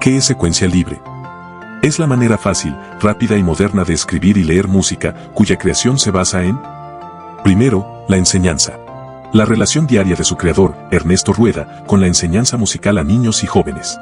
¿Qué es secuencia libre? Es la manera fácil, rápida y moderna de escribir y leer música, cuya creación se basa en: primero, la enseñanza. La relación diaria de su creador, Ernesto Rueda, con la enseñanza musical a niños y jóvenes.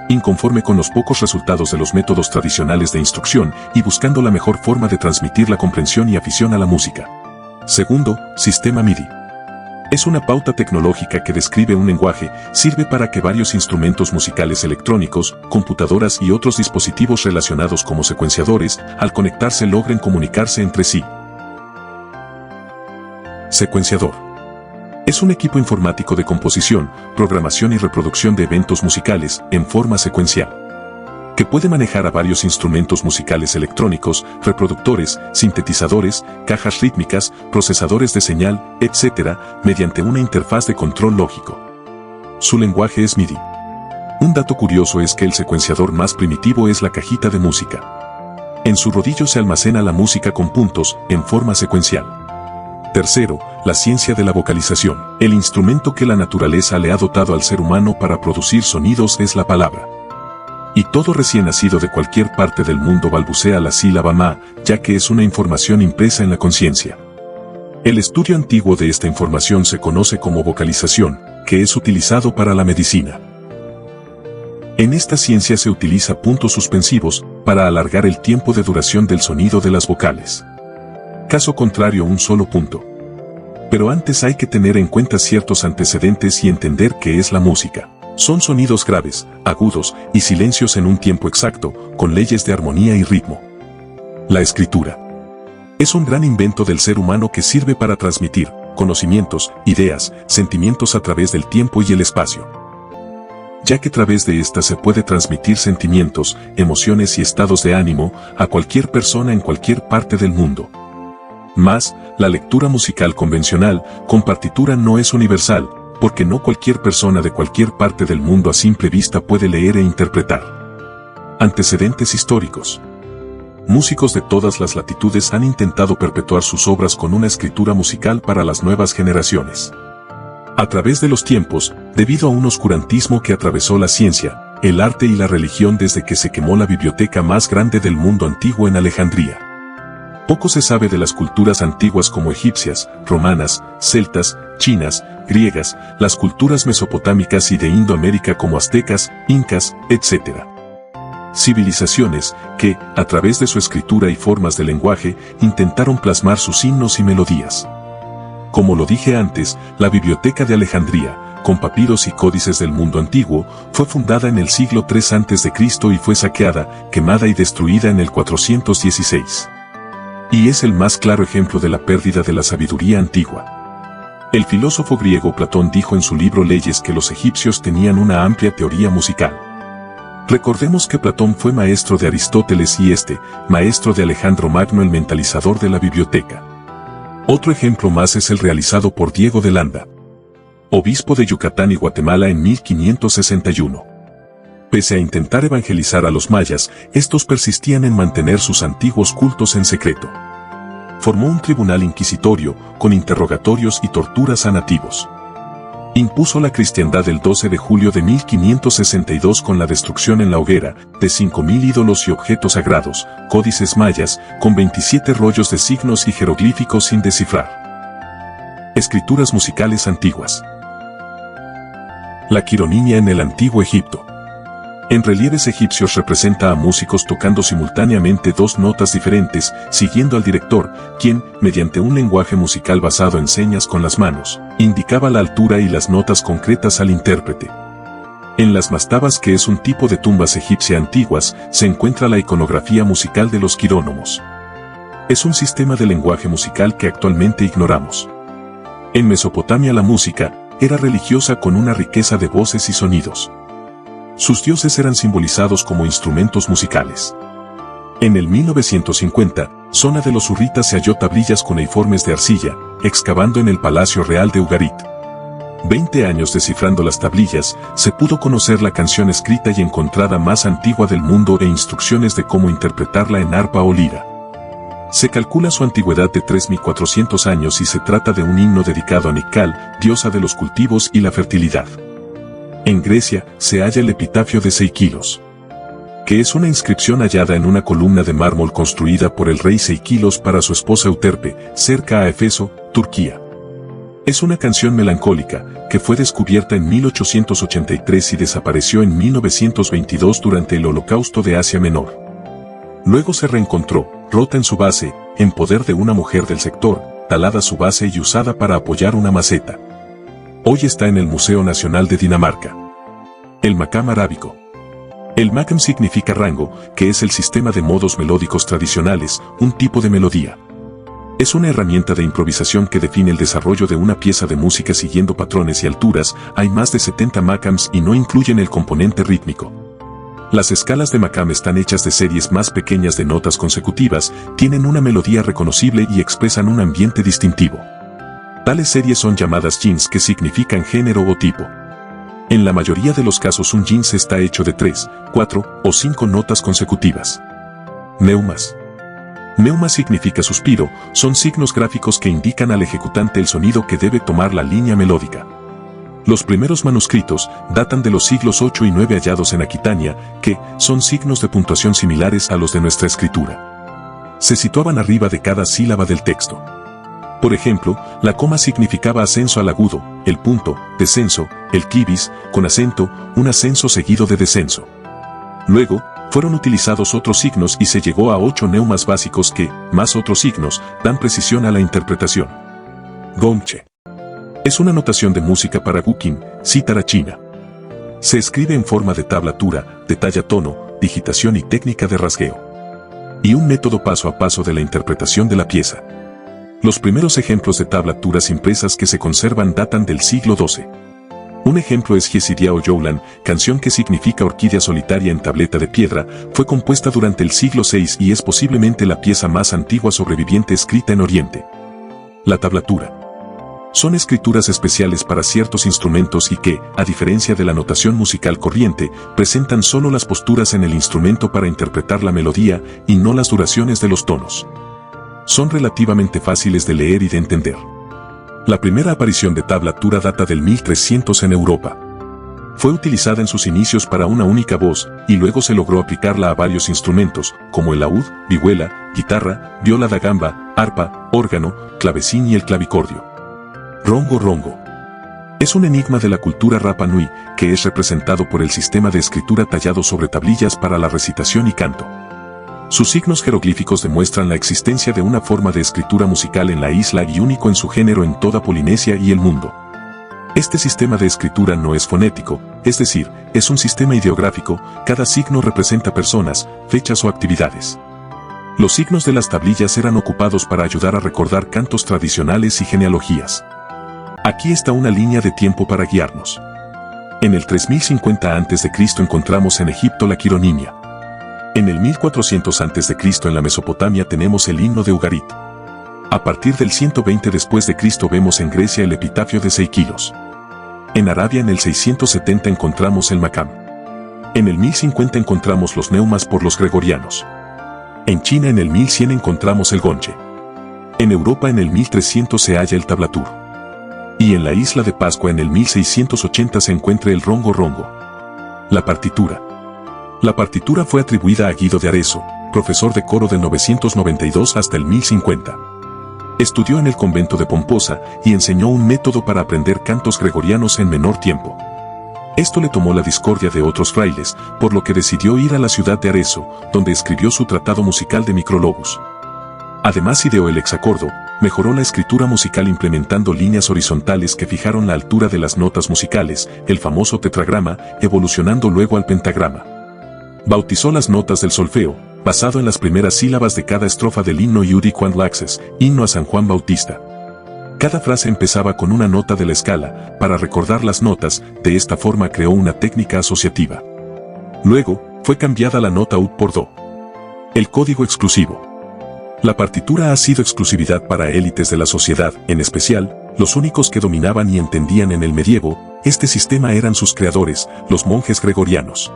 Inconforme con los pocos resultados de los métodos tradicionales de instrucción y buscando la mejor forma de transmitir la comprensión y afición a la música. Segundo, sistema MIDI. Es una pauta tecnológica que describe un lenguaje, sirve para que varios instrumentos musicales electrónicos, computadoras y otros dispositivos relacionados como secuenciadores, al conectarse logren comunicarse entre sí. Secuenciador. Es un equipo informático de composición, programación y reproducción de eventos musicales en forma secuencial, que puede manejar a varios instrumentos musicales electrónicos, reproductores, sintetizadores, cajas rítmicas, procesadores de señal, etc., mediante una interfaz de control lógico. Su lenguaje es MIDI. Un dato curioso es que el secuenciador más primitivo es la cajita de música. En su rodillo se almacena la música con puntos, en forma secuencial. Tercero, la ciencia de la vocalización. El instrumento que la naturaleza le ha dotado al ser humano para producir sonidos es la palabra. Y todo recién nacido de cualquier parte del mundo balbucea la sílaba ma, ya que es una información impresa en la conciencia. El estudio antiguo de esta información se conoce como vocalización, que es utilizado para la medicina. En esta ciencia se utiliza puntos suspensivos para alargar el tiempo de duración del sonido de las vocales. Caso contrario, un solo punto. Pero antes hay que tener en cuenta ciertos antecedentes y entender qué es la música. Son sonidos graves, agudos y silencios en un tiempo exacto, con leyes de armonía y ritmo. La escritura. Es un gran invento del ser humano que sirve para transmitir conocimientos, ideas, sentimientos a través del tiempo y el espacio. Ya que a través de esta se puede transmitir sentimientos, emociones y estados de ánimo a cualquier persona en cualquier parte del mundo. Más, la lectura musical convencional, con partitura no es universal, porque no cualquier persona de cualquier parte del mundo a simple vista puede leer e interpretar. Antecedentes históricos. Músicos de todas las latitudes han intentado perpetuar sus obras con una escritura musical para las nuevas generaciones. A través de los tiempos, debido a un oscurantismo que atravesó la ciencia, el arte y la religión desde que se quemó la biblioteca más grande del mundo antiguo en Alejandría. Poco se sabe de las culturas antiguas como egipcias, romanas, celtas, chinas, griegas, las culturas mesopotámicas y de Indoamérica como aztecas, incas, etc. Civilizaciones que, a través de su escritura y formas de lenguaje, intentaron plasmar sus himnos y melodías. Como lo dije antes, la Biblioteca de Alejandría, con papiros y códices del mundo antiguo, fue fundada en el siglo III a.C. y fue saqueada, quemada y destruida en el 416. Y es el más claro ejemplo de la pérdida de la sabiduría antigua. El filósofo griego Platón dijo en su libro Leyes que los egipcios tenían una amplia teoría musical. Recordemos que Platón fue maestro de Aristóteles y maestro de Alejandro Magno, el mentalizador de la biblioteca. Otro ejemplo más es el realizado por Diego de Landa, obispo de Yucatán y Guatemala en 1561. Pese a intentar evangelizar a los mayas, estos persistían en mantener sus antiguos cultos en secreto. Formó un tribunal inquisitorio, con interrogatorios y torturas a nativos. Impuso la cristiandad el 12 de julio de 1562 con la destrucción en la hoguera de 5.000 ídolos y objetos sagrados, códices mayas, con 27 rollos de signos y jeroglíficos sin descifrar. Escrituras musicales antiguas. La quironimia en el Antiguo Egipto. En relieves egipcios representa a músicos tocando simultáneamente dos notas diferentes, siguiendo al director, quien, mediante un lenguaje musical basado en señas con las manos, indicaba la altura y las notas concretas al intérprete. En las mastabas, que es un tipo de tumbas egipcia antiguas, se encuentra la iconografía musical de los quirónomos. Es un sistema de lenguaje musical que actualmente ignoramos. En Mesopotamia la música era religiosa con una riqueza de voces y sonidos. Sus dioses eran simbolizados como instrumentos musicales. En el 1950, zona de los Hurritas se halló tablillas cuneiformes de arcilla, excavando en el Palacio Real de Ugarit. 20 años descifrando las tablillas, se pudo conocer la canción escrita y encontrada más antigua del mundo e instrucciones de cómo interpretarla en arpa o lira. Se calcula su antigüedad de 3.400 años y se trata de un himno dedicado a Nikal, diosa de los cultivos y la fertilidad. En Grecia se halla el epitafio de Seikilos. que es una inscripción hallada en una columna de mármol construida por el rey Seikilos para su esposa Euterpe, cerca a Éfeso, Turquía. Es una canción melancólica, que fue descubierta en 1883 y desapareció en 1922 durante el Holocausto de Asia Menor. Luego se reencontró, rota en su base, en poder de una mujer del sector, talada su base y usada para apoyar una maceta. Hoy está en el Museo Nacional de Dinamarca. El makam arábico. El makam significa rango, que es el sistema de modos melódicos tradicionales, un tipo de melodía. Es una herramienta de improvisación que define el desarrollo de una pieza de música siguiendo patrones y alturas. Hay más de 70 makams y no incluyen el componente rítmico. Las escalas de makam están hechas de series más pequeñas de notas consecutivas, tienen una melodía reconocible y expresan un ambiente distintivo. Tales series son llamadas jins, que significan género o tipo. En la mayoría de los casos un jins está hecho de 3, 4 o 5 notas consecutivas. Neumas. Neuma significa suspiro, son signos gráficos que indican al ejecutante el sonido que debe tomar la línea melódica. Los primeros manuscritos datan de los siglos 8 y 9 hallados en Aquitania, que son signos de puntuación similares a los de nuestra escritura. Se situaban arriba de cada sílaba del texto. Por ejemplo, la coma significaba ascenso al agudo, el punto, descenso, el clivis, con acento, un ascenso seguido de descenso. Luego, fueron utilizados otros signos y se llegó a 8 neumas básicos que, más otros signos, dan precisión a la interpretación. Gongche. Es una notación de música para guqin, cítara china. Se escribe en forma de tablatura, de talla-tono, digitación y técnica de rasgueo. Y un método paso a paso de la interpretación de la pieza. Los primeros ejemplos de tablaturas impresas que se conservan datan del siglo XII. Un ejemplo es Yesidia o Youlan, canción que significa orquídea solitaria en tableta de piedra, fue compuesta durante el siglo VI y es posiblemente la pieza más antigua sobreviviente escrita en Oriente. La tablatura. Son escrituras especiales para ciertos instrumentos y que, a diferencia de la notación musical corriente, presentan solo las posturas en el instrumento para interpretar la melodía y no las duraciones de los tonos. Son relativamente fáciles de leer y de entender. La primera aparición de tablatura data del 1300 en Europa. Fue utilizada en sus inicios para una única voz, y luego se logró aplicarla a varios instrumentos, como el laúd, vihuela, guitarra, viola da gamba, arpa, órgano, clavecín y el clavicordio. Rongo rongo. Es un enigma de la cultura Rapa Nui, que es representado por el sistema de escritura tallado sobre tablillas para la recitación y canto. Sus signos jeroglíficos demuestran la existencia de una forma de escritura musical en la isla y único en su género en toda Polinesia y el mundo. Este sistema de escritura no es fonético, es decir, es un sistema ideográfico, cada signo representa personas, fechas o actividades. Los signos de las tablillas eran ocupados para ayudar a recordar cantos tradicionales y genealogías. Aquí está una línea de tiempo para guiarnos. En el 3050 a.C. encontramos en Egipto la quironimia. En el 1400 a.C. en la Mesopotamia tenemos el himno de Ugarit. A partir del 120 después de Cristo vemos en Grecia el epitafio de Seikilos. En Arabia en el 670 encontramos el makam. En el 1050 encontramos los neumas por los gregorianos. En China en el 1100 encontramos el gonche. En Europa en el 1300 se halla el tablatur. Y en la isla de Pascua en el 1680 se encuentra el rongo rongo. La partitura. La partitura fue atribuida a Guido de Arezzo, profesor de coro del 992 hasta el 1050. Estudió en el convento de Pomposa y enseñó un método para aprender cantos gregorianos en menor tiempo. Esto le tomó la discordia de otros frailes, por lo que decidió ir a la ciudad de Arezzo, donde escribió su tratado musical de Microlobus. Además ideó el hexacordo, mejoró la escritura musical implementando líneas horizontales que fijaron la altura de las notas musicales, el famoso tetragrama, evolucionando luego al pentagrama. Bautizó las notas del solfeo, basado en las primeras sílabas de cada estrofa del himno Iudi Juan Laxes, himno a San Juan Bautista. Cada frase empezaba con una nota de la escala, para recordar las notas, de esta forma creó una técnica asociativa. Luego, fue cambiada la nota ud por do. El código exclusivo. La partitura ha sido exclusividad para élites de la sociedad, en especial, los únicos que dominaban y entendían en el medievo, este sistema eran sus creadores, los monjes gregorianos.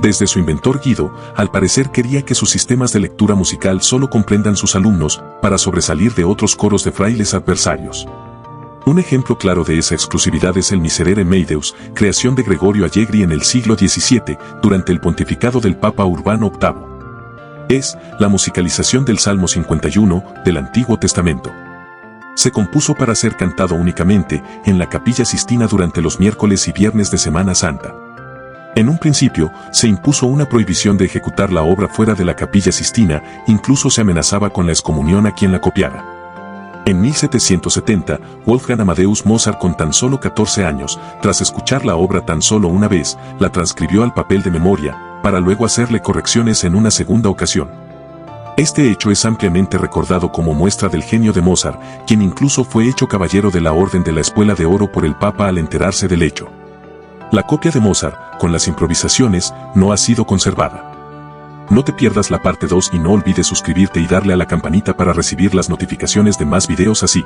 Desde su inventor Guido, al parecer quería que sus sistemas de lectura musical solo comprendan sus alumnos, para sobresalir de otros coros de frailes adversarios. Un ejemplo claro de esa exclusividad es el Miserere Meideus, creación de Gregorio Allegri en el siglo XVII, durante el pontificado del Papa Urbano VIII. Es la musicalización del Salmo 51 del Antiguo Testamento. Se compuso para ser cantado únicamente en la Capilla Sistina durante los miércoles y viernes de Semana Santa. En un principio, se impuso una prohibición de ejecutar la obra fuera de la Capilla Sistina, incluso se amenazaba con la excomunión a quien la copiara. En 1770, Wolfgang Amadeus Mozart, con tan solo 14 años, tras escuchar la obra tan solo una vez, la transcribió al papel de memoria, para luego hacerle correcciones en una segunda ocasión. Este hecho es ampliamente recordado como muestra del genio de Mozart, quien incluso fue hecho caballero de la Orden de la Espuela de Oro por el Papa al enterarse del hecho. La copia de Mozart, con las improvisaciones, no ha sido conservada. No te pierdas la parte 2 y no olvides suscribirte y darle a la campanita para recibir las notificaciones de más videos así.